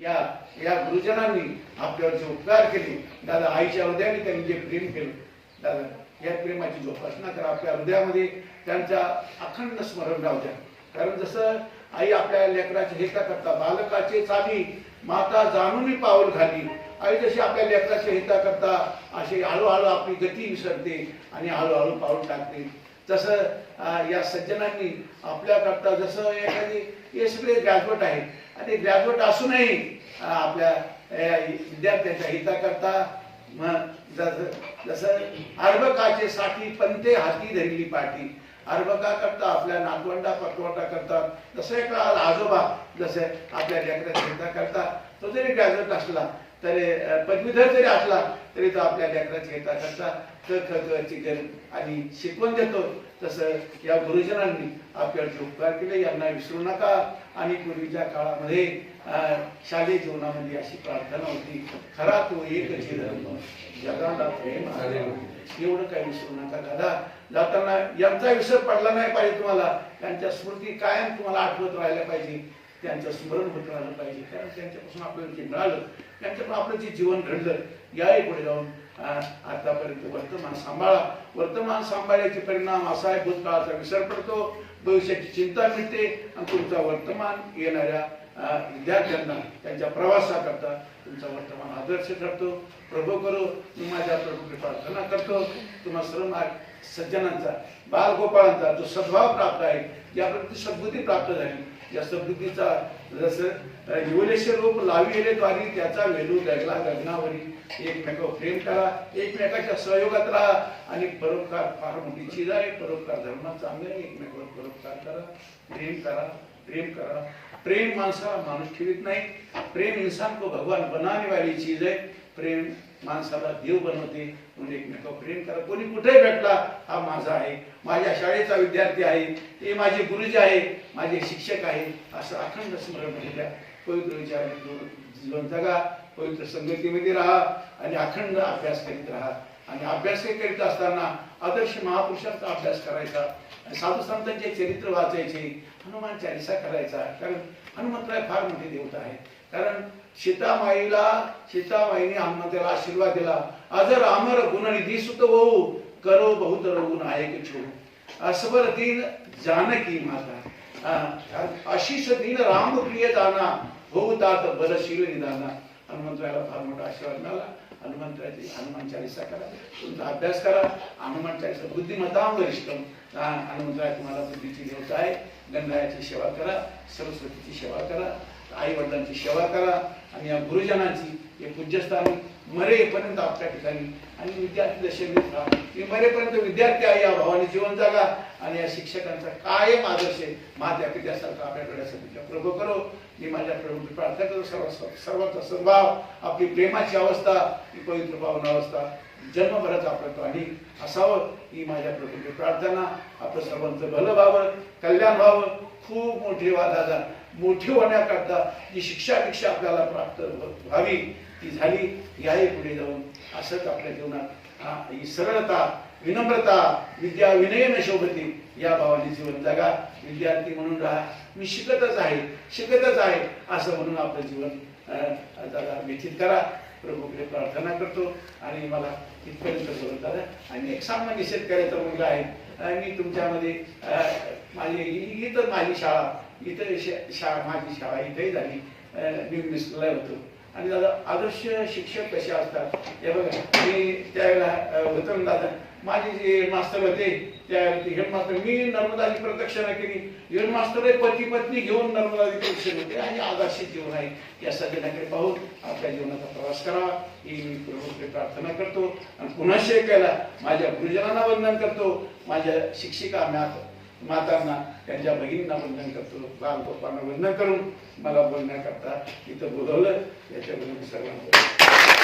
या या गुरुजनांनी आपल्यावर जे उपकार केले, दादा आईच्या हृदयाने त्यांनी जे प्रेम केलं, दादा या प्रेमाची जोपासना करा, आपल्या हृदयामध्ये त्यांच्या अखंड स्मरण राहू द्या. कारण जसं आई आपल्या लेकराच्या हिता करता, बालकाचे चाली माता जाणून पाऊल घाली, आई जशी आपल्या लेकराच्या हिता करता अशी हळूहळू आपली गती विसरते आणि हळूहळू पाऊल टाकते. तसं या सज्जनांनी आपल्या करता, जसं एखादी हे सगळे ग्रॅज्युएट आहेत आणि ग्रॅज्युएट असूनही आपल्या विद्यार्थ्यांच्या हिता करता जसं अर्भकाचे साठी पंते हाती धरली पाठी, अर्भका करता आपल्या नातवंडा पटवटा करतात, तसं एक आजोबा जसे आपल्या लेकराच्या हिता करता, तो जरी ग्रॅज्युएट असला तरी पदवीधर जरी असला तरी तो आपल्या लेकराच्या हिता करता आणि शिकवण देतो. तसं या गुरुजनांनी आपल्यावरचे उपकार केले, यांना विसरू नका. आणि पूर्वीच्या काळामध्ये शालेय जीवनामध्ये अशी प्रार्थना होती, खरा तो एकच धर्म जगाला प्रेम एवढं काही विसरू नका. दादा जाताना यांचा विसर पडला नाही पाहिजे तुम्हाला, त्यांच्या स्मृती कायम तुम्हाला आठवत राहिल्या पाहिजे, त्यांचं स्मरण होत राहिलं पाहिजे. कारण त्यांच्यापासून आपल्याला जे मिळालं, त्यांच्यापासून आपलं जे जीवन घडलं, याही पुढे जाऊन आतापर्यंत वर्तमान सांभाळा. वर्तमान सांभाळण्याचे परिणाम असा आहे, भूतकाळाचा विसर पडतो, भविष्याची चिंता मिळते आणि तुमचा वर्तमान येणाऱ्या विद्यार्थ्यांना त्यांच्या प्रवासाकरता तुमचा वर्तमान आदर्श ठरतो. प्रभू करो मी माझ्या प्रभूकडे प्रार्थना करतो, तुम्हा सर्व सज्जनांचा बालगोपाळांचा जो सद्भाव प्राप्त आहे, ज्याप्रती सद्बुद्धी प्राप्त झाली, या सद्बुद्धीचा जसं युवलेश्वर रूप लाविले द्वारी त्याचा वेलू गगला गगनावरी. एकमेकावर प्रेम करा, एकमेकाच्या सहयोगात राहा आणि परोपकार फार मोठी चीज आहे. परोपकार धर्माचा अंग आहे. एकमेकावर परोपकार करा, प्रेम करा, प्रेम करा. प्रेम माणसाला माणूस ठेवीत नाही, प्रेम इंसान को भगवान बनाने वाली चीज आहे. प्रेम माणसाला देव बनवते. म्हणून एकमेकावर प्रेम करा. कोणी कुठे भेटला, हा माझा आहे, माझ्या शाळेचा विद्यार्थी आहे, ते माझे गुरुजी आहे, माझे शिक्षक आहे, असं अखंड स्मरण द्या. पवित्र विचाराने जीवन जगा, पवित्र संगतीमध्ये राहा आणि अखंड अभ्यास करीत राहा. आणि अभ्यास करीत असताना आदर्श महापुरुषांचा अभ्यास करायचा, साधू संतांचे चरित्र वाचायचे, हनुमान चालिसा करायचा. कारण हनुमंतराय फार मोठे देवता आहे. कारण सीतामाईने हनुमंताला आशीर्वाद दिला, अजर अमर गुणनिधी सुत होऊ करो बहुत रघुन आहे छो असबर दीन जानकी माता आशीष दीन राम प्रिय दाना होऊ तात बलशील निदाना. हनुमंतरायाला फार मोठा आशीर्वाद मिळाला. हनुमंतरायाची हनुमान चालिसा करा, तुमचा अभ्यास करा. हनुमान चालिसा बुद्धिमत्तां वरिष्ठम. हनुमंतराय तुम्हाला बुद्धीची देवता आहे. गंगाची सेवा करा, सरस्वतीची सेवा करा, आई वडिलांची सेवा करा आणि या गुरुजनांची हे पूज्यस्थानी मरेपर्यंत आपल्या ठिकाणी आणि विद्यार्थी दशेत मरेपर्यंत विद्यार्थी आहे या भावाने जीवन जगा आणि या शिक्षकांचा कायम आदर्श माझ्या पित्यासारखा आपल्या डोळ्यासाठी प्रभू करो. मी माझ्या प्रभूची प्रार्थना करतो, सर्वांचा सद्भाव, आपली प्रेमाची अवस्था, ही पवित्र पावन अवस्था जन्मभराच आपलं आणि असावं, ही माझ्या प्रभूची प्रार्थना. आपलं सर्वांचं भलं व्हावं, कल्याण व्हावं. खूप मोठी दादा मोठी होण्याकरता जी शिक्षा दीक्षा आपल्याला प्राप्त व्हावी ती झाली. याही पुढे जाऊन असंच आपल्या जीवनात ही सरळता, विनम्रता, विद्या विनयन शोभती या भावाने जीवन जगा. विद्यार्थी म्हणून राहा, मी शिकतच आहे असं म्हणून आपलं जीवन दादा व्यतीत करा. प्रभूकडे प्रार्थना करतो आणि मला इथपर्यंत बोलतात. आणि एक सामान्य शेतकऱ्याचा मुलगा आहे. मी तुमच्यामध्ये इथं माझी शाळा, इथं माझी शाळा इथेही झाली, मी मिसला होतो. आणि दादा आदर्श शिक्षक कसे असतात हे बघा. मी त्यावेळेला होतं दादा, माझे जे मास्तर होते त्यावेळेला हेडमास्तर, मी नर्मदाची प्रदक्षिणा केली. हेडमास्तर पती पत्नी घेऊन नर्मदाची प्रदक्षिणा होते. आणि आदर्श जीवन आहे, या सज्जनाकडे पाहून आपल्या जीवनाचा प्रवास करावा ही मी प्रभूकडे प्रार्थना करतो. आणि पुन्हा शेकायला माझ्या गुरुजनांना वंदन करतो, माझ्या शिक्षिका मातांना, त्यांच्या भगिनींना वंदन करतो, बालगोपांना वंदन करून मला बोलण्याकरता इथं बोलवलं. याच्याबद्दल सर्वांना